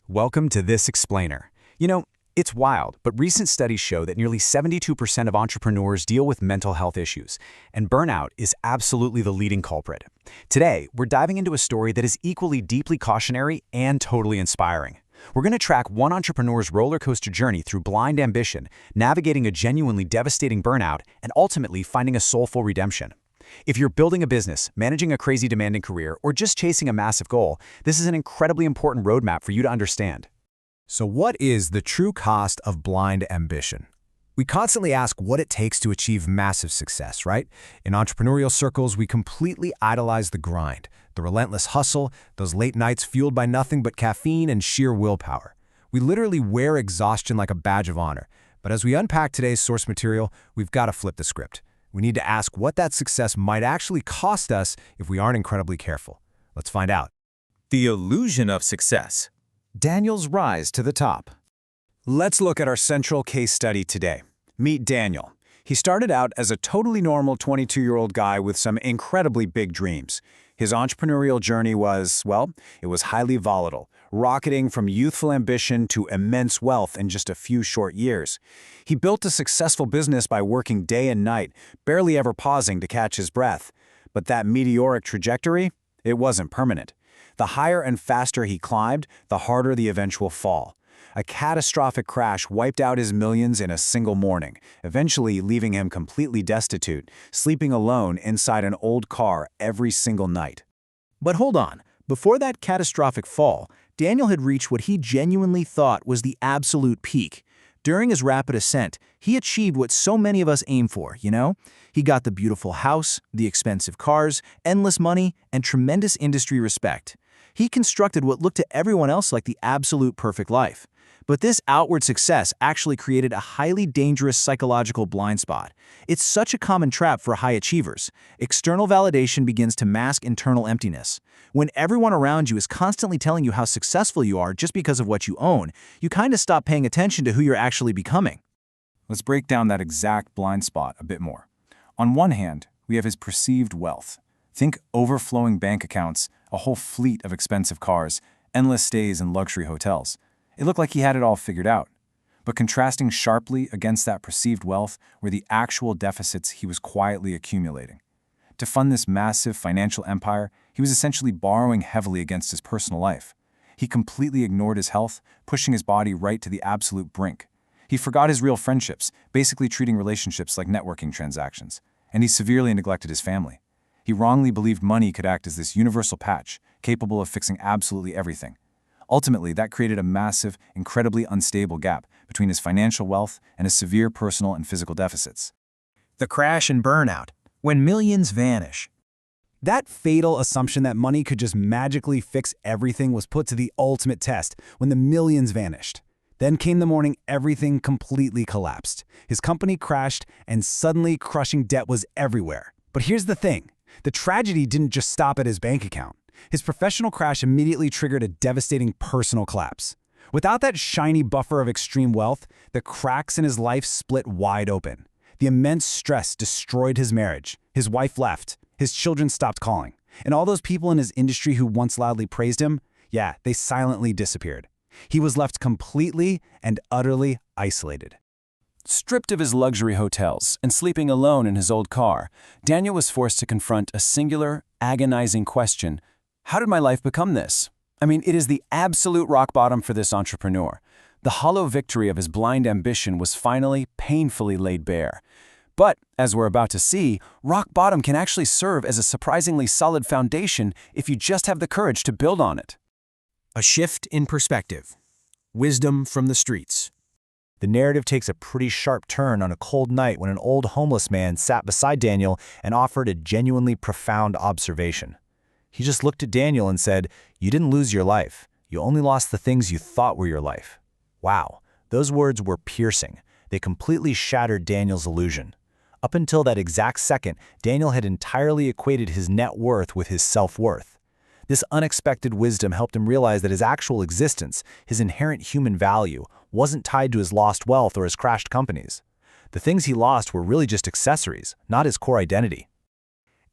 Welcome to This Explainer. It's wild, but recent studies show that nearly 72% of entrepreneurs deal with mental health issues, and burnout is absolutely the leading culprit. Today, we're diving into a story that is equally deeply cautionary and totally inspiring. We're going to track one entrepreneur's roller coaster journey through blind ambition, navigating a genuinely devastating burnout, and ultimately finding a soulful redemption. If you're building a business, managing a crazy demanding career, or just chasing a massive goal, this is an incredibly important roadmap for you to understand. So what is the true cost of blind ambition? We constantly ask what it takes to achieve massive success, right? In entrepreneurial circles, we completely idolize the grind, the relentless hustle, those late nights fueled by nothing but caffeine and sheer willpower. We literally wear exhaustion like a badge of honor. But as we unpack today's source material, we've got to flip the script. We need to ask what that success might actually cost us if we aren't incredibly careful. Let's find out. The illusion of success. Daniel's rise to the top. Let's look at our central case study today. Meet Daniel. He started out as a totally normal 22-year-old guy with some incredibly big dreams. His entrepreneurial journey was, it was highly volatile, rocketing from youthful ambition to immense wealth in just a few short years. He built a successful business by working day and night, barely ever pausing to catch his breath. But that meteoric trajectory, it wasn't permanent. The higher and faster he climbed, the harder the eventual fall. A catastrophic crash wiped out his millions in a single morning, eventually leaving him completely destitute, sleeping alone inside an old car every single night. But hold on, before that catastrophic fall, Daniel had reached what he genuinely thought was the absolute peak. During his rapid ascent, he achieved what so many of us aim for, He got the beautiful house, the expensive cars, endless money, and tremendous industry respect. He constructed what looked to everyone else like the absolute perfect life. But this outward success actually created a highly dangerous psychological blind spot. It's such a common trap for high achievers. External validation begins to mask internal emptiness. When everyone around you is constantly telling you how successful you are just because of what you own, you kind of stop paying attention to who you're actually becoming. Let's break down that exact blind spot a bit more. On one hand, we have his perceived wealth. Think overflowing bank accounts, a whole fleet of expensive cars, endless stays in luxury hotels. It looked like he had it all figured out. But contrasting sharply against that perceived wealth were the actual deficits he was quietly accumulating. To fund this massive financial empire, he was essentially borrowing heavily against his personal life. He completely ignored his health, pushing his body right to the absolute brink. He forgot his real friendships, basically treating relationships like networking transactions. And he severely neglected his family. He wrongly believed money could act as this universal patch, capable of fixing absolutely everything. Ultimately, that created a massive, incredibly unstable gap between his financial wealth and his severe personal and physical deficits. The crash and burnout, when millions vanish. That fatal assumption that money could just magically fix everything was put to the ultimate test when the millions vanished. Then came the morning everything completely collapsed. His company crashed, and suddenly crushing debt was everywhere. But here's the thing. The tragedy didn't just stop at his bank account. His professional crash immediately triggered a devastating personal collapse. Without that shiny buffer of extreme wealth, the cracks in his life split wide open. The immense stress destroyed his marriage. His wife left. His children stopped calling. And all those people in his industry who once loudly praised him, they silently disappeared. He was left completely and utterly isolated. Stripped of his luxury hotels and sleeping alone in his old car, Daniel was forced to confront a singular, agonizing question. How did my life become this? It is the absolute rock bottom for this entrepreneur. The hollow victory of his blind ambition was finally, painfully laid bare. But, as we're about to see, rock bottom can actually serve as a surprisingly solid foundation if you just have the courage to build on it. A shift in perspective. Wisdom from the streets. The narrative takes a pretty sharp turn on a cold night when an old homeless man sat beside Daniel and offered a genuinely profound observation. He just looked at Daniel and said, "You didn't lose your life. You only lost the things you thought were your life." Wow, those words were piercing. They completely shattered Daniel's illusion. Up until that exact second, Daniel had entirely equated his net worth with his self-worth. This unexpected wisdom helped him realize that his actual existence, his inherent human value, wasn't tied to his lost wealth or his crashed companies. The things he lost were really just accessories, not his core identity.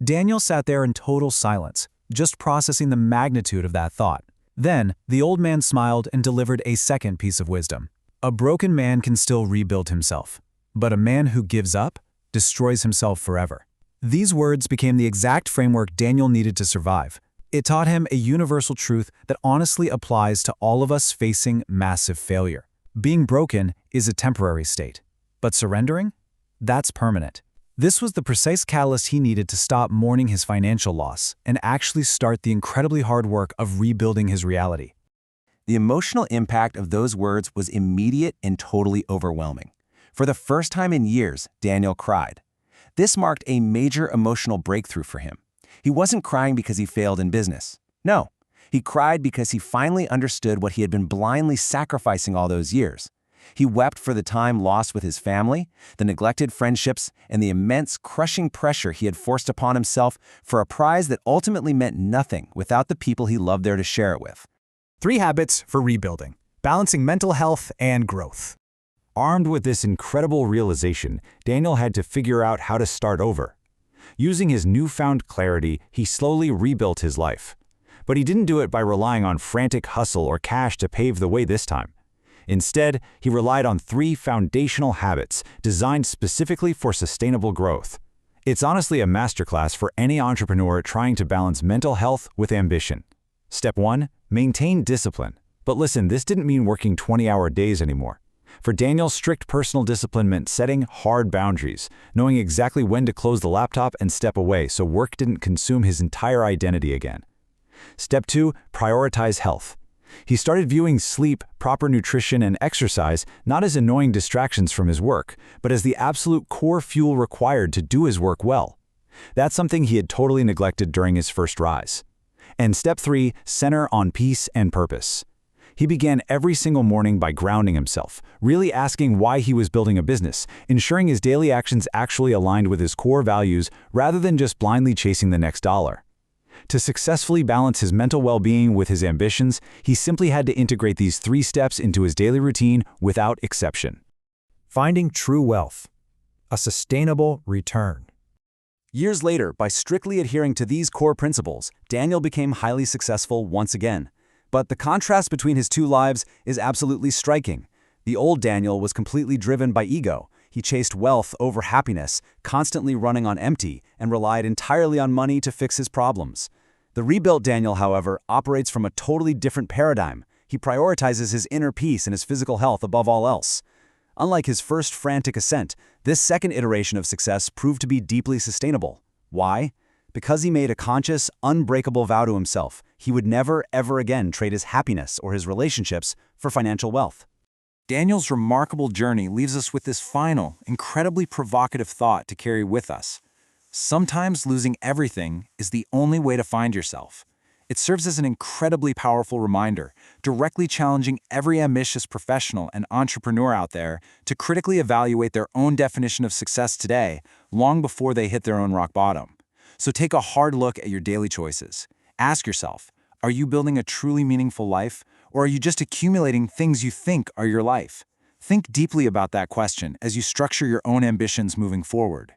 Daniel sat there in total silence, just processing the magnitude of that thought. Then, the old man smiled and delivered a second piece of wisdom. A broken man can still rebuild himself, but a man who gives up destroys himself forever. These words became the exact framework Daniel needed to survive. It taught him a universal truth that honestly applies to all of us facing massive failure. Being broken is a temporary state, but surrendering? That's permanent. This was the precise catalyst he needed to stop mourning his financial loss and actually start the incredibly hard work of rebuilding his reality. The emotional impact of those words was immediate and totally overwhelming. For the first time in years, Daniel cried. This marked a major emotional breakthrough for him. He wasn't crying because he failed in business. No, he cried because he finally understood what he had been blindly sacrificing all those years. He wept for the time lost with his family, the neglected friendships, and the immense, crushing pressure he had forced upon himself for a prize that ultimately meant nothing without the people he loved there to share it with. 3 habits for rebuilding, balancing mental health and growth. Armed with this incredible realization, Daniel had to figure out how to start over. Using his newfound clarity, he slowly rebuilt his life. But he didn't do it by relying on frantic hustle or cash to pave the way this time. Instead, he relied on 3 foundational habits designed specifically for sustainable growth. It's honestly a masterclass for any entrepreneur trying to balance mental health with ambition. Step 1. Maintain discipline. But listen, this didn't mean working 20-hour days anymore. For Daniel, strict personal discipline meant setting hard boundaries, knowing exactly when to close the laptop and step away so work didn't consume his entire identity again. Step 2. Prioritize health. He started viewing sleep, proper nutrition, and exercise not as annoying distractions from his work, but as the absolute core fuel required to do his work well. That's something he had totally neglected during his first rise. And step 3. Center on peace and purpose. He began every single morning by grounding himself, really asking why he was building a business, ensuring his daily actions actually aligned with his core values rather than just blindly chasing the next dollar. To successfully balance his mental well-being with his ambitions, he simply had to integrate these 3 steps into his daily routine without exception. Finding true wealth, a sustainable return. Years later, by strictly adhering to these core principles, Daniel became highly successful once again. But the contrast between his 2 lives is absolutely striking. The old Daniel was completely driven by ego. He chased wealth over happiness, constantly running on empty, and relied entirely on money to fix his problems. The rebuilt Daniel, however, operates from a totally different paradigm. He prioritizes his inner peace and his physical health above all else. Unlike his first frantic ascent, this second iteration of success proved to be deeply sustainable. Why? Because he made a conscious, unbreakable vow to himself. He would never, ever again trade his happiness or his relationships for financial wealth. Daniel's remarkable journey leaves us with this final, incredibly provocative thought to carry with us. Sometimes losing everything is the only way to find yourself. It serves as an incredibly powerful reminder, directly challenging every ambitious professional and entrepreneur out there to critically evaluate their own definition of success today, long before they hit their own rock bottom. So take a hard look at your daily choices. Ask yourself, are you building a truly meaningful life, or are you just accumulating things you think are your life? Think deeply about that question as you structure your own ambitions moving forward.